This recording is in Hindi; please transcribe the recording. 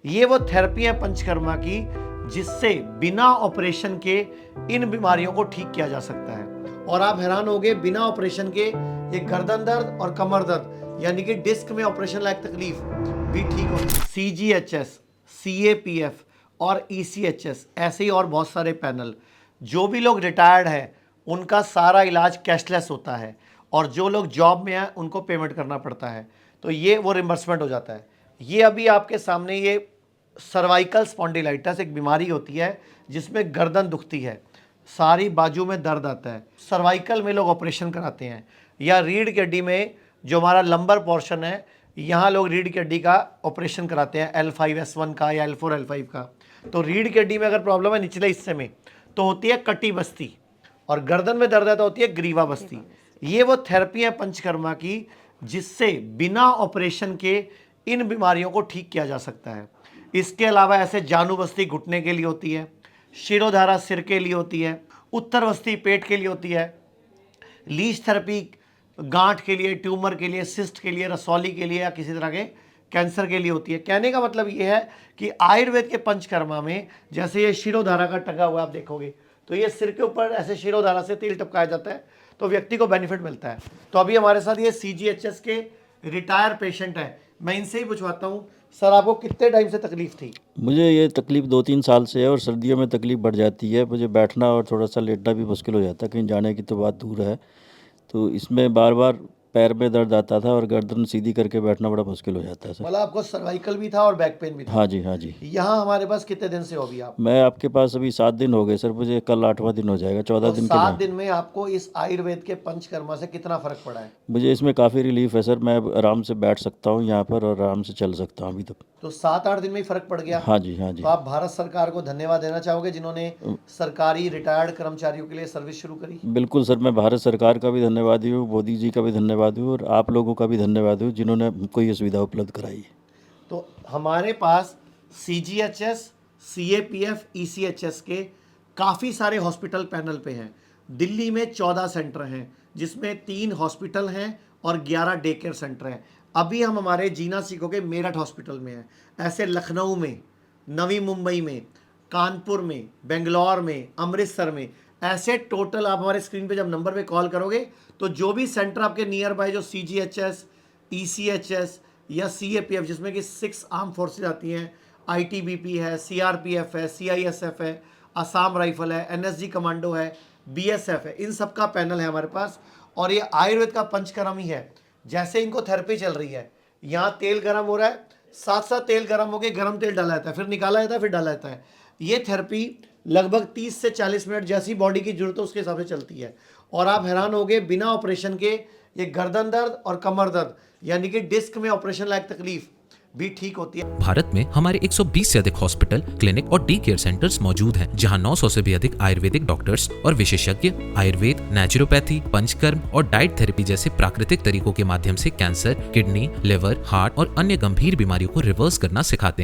ये वो थेरेपी है पंचकर्मा की जिससे बिना ऑपरेशन के इन बीमारियों को ठीक किया जा सकता है। और आप हैरान होगे, बिना ऑपरेशन के ये गर्दन दर्द और कमर दर्द यानी कि डिस्क में ऑपरेशन लायक तकलीफ भी ठीक होती है। CGHS, CAPF और ECHS ऐसे ही और बहुत सारे पैनल, जो भी लोग रिटायर्ड हैं उनका सारा इलाज कैशलेस होता है और जो लोग जॉब में हैं उनको पेमेंट करना पड़ता है, तो ये वो रिम्बर्समेंट हो जाता है। ये अभी आपके सामने ये सर्वाइकल स्पॉन्डिलाइटिस एक बीमारी होती है जिसमें गर्दन दुखती है, सारी बाजू में दर्द आता है। सर्वाइकल में लोग ऑपरेशन कराते हैं, या रीढ़ की हड्डी में जो हमारा लंबर पोर्शन है यहाँ लोग रीढ़ की हड्डी का ऑपरेशन कराते हैं, L5S1 का या L4 L5 का। तो रीढ़ की हड्डी में अगर प्रॉब्लम है निचले हिस्से में तो होती है कटी बस्ती, और गर्दन में दर्द है तो होती है ग्रीवा बस्ती। ये वो थेरेपी है पंचकर्मा की जिससे बिना ऑपरेशन के इन बीमारियों को ठीक किया जा सकता है। इसके अलावा ऐसे जानू बस्ती घुटने के लिए होती है, शिरोधारा सिर के लिए होती है, उत्तर बस्ती पेट के लिए होती है, लीच थेरेपी गांठ के लिए, ट्यूमर के लिए, सिस्ट के लिए, रसौली के लिए या किसी तरह के कैंसर के लिए होती है। कहने का मतलब ये है कि आयुर्वेद के पंचकर्मा में जैसे ये शिरोधारा का टका हुआ आप देखोगे तो ये सिर के ऊपर ऐसे शिरोधारा से तेल टपकाया जाता है तो व्यक्ति को बेनिफिट मिलता है। तो अभी हमारे साथ ये CGHS के रिटायर पेशेंट है, मैं इनसे ही पूछवाता हूँ, सर आपको कितने टाइम से तकलीफ थी? मुझे ये तकलीफ़ 2-3 साल से है और सर्दियों में तकलीफ़ बढ़ जाती है। मुझे बैठना और थोड़ा सा लेटना भी मुश्किल हो जाता है, कहीं जाने की तो बात दूर है। तो इसमें बार बार पैर में दर्द आता था और गर्दन सीधी करके बैठना बड़ा मुश्किल हो जाता है सर। मतलब आपको सर्वाइकल भी था और बैक पेन भी था? हाँ जी, हाँ जी। यहाँ हमारे पास कितने दिन से हो अभी आप? मैं आपके पास अभी 7 दिन हो गए सर, मुझे कल 8वां दिन हो जाएगा, 14 दिन के 7 बाद। दिन में आपको इस आयुर्वेद के पंचकर्मा से कितना फर्क पड़ा है? मुझे इसमें काफ़ी रिलीफ है सर, मैं अब आराम से बैठ सकता हूँ यहाँ पर और आराम से चल सकता हूँ अभी तक। तो 7-8 दिन में ही फर्क पड़ गया? हाँ जी, हाँ जी। तो आप भारत सरकार को धन्यवाद देना चाहोगे जिन्होंने सरकारी रिटायर्ड कर्मचारियों के लिए सर्विस शुरू करी? बिल्कुल सर, मैं भारत सरकार का भी धन्यवादी हूँ, मोदी जी का भी धन्यवादी हूँ और आप लोगों का भी धन्यवाद हूँ जिन्होंने हमको ये सुविधा उपलब्ध कराई है। तो हमारे पास CGHS, CAPF, ECHS के काफ़ी सारे हॉस्पिटल पैनल पे हैं। दिल्ली में 14 सेंटर हैं जिसमें 3 हॉस्पिटल हैं और 11 डे केयर सेंटर हैं। अभी हम हमारे जीना सीखोगे मेरठ हॉस्पिटल में हैं, ऐसे लखनऊ में, नवी मुंबई में, कानपुर में, बेंगलोर में, अमृतसर में, ऐसे टोटल आप हमारे स्क्रीन पे जब नंबर पे कॉल करोगे तो जो भी सेंटर आपके नियर बाय जो CGHS, ECHS या CAPF जिसमें कि 6 आर्म फोर्सेज आती हैं, ITBP है, CRPF है, CISF है, असम राइफल है, NSG कमांडो है, BSF है, इन सब का पैनल है हमारे पास। और ये आयुर्वेद का पंचकर्म ही है। जैसे इनको थेरेपी चल रही है, यहाँ तेल गर्म हो रहा है, साथ साथ तेल गर्म होकर गर्म तेल डाला जाता है, फिर निकाला जाता है, फिर डाला जाता है। ये थेरेपी लगभग 30 से 40 मिनट जैसी बॉडी की जरूरत है उसके हिसाब से चलती है। और आप हैरान होगे, बिना ऑपरेशन के ये गर्दन दर्द और कमर दर्द यानी कि डिस्क में ऑपरेशन लायक तकलीफ भी ठीक होती है। भारत में हमारे 120 से अधिक हॉस्पिटल, क्लिनिक और डे केयर सेंटर्स मौजूद हैं, जहां 900 से भी अधिक आयुर्वेदिक डॉक्टर्स और विशेषज्ञ आयुर्वेद, नेचुरोपैथी, पंचकर्म और डाइट थेरेपी जैसे प्राकृतिक तरीकों के माध्यम से कैंसर, किडनी, लिवर, हार्ट और अन्य गंभीर बीमारियों को रिवर्स करना सिखाते हैं।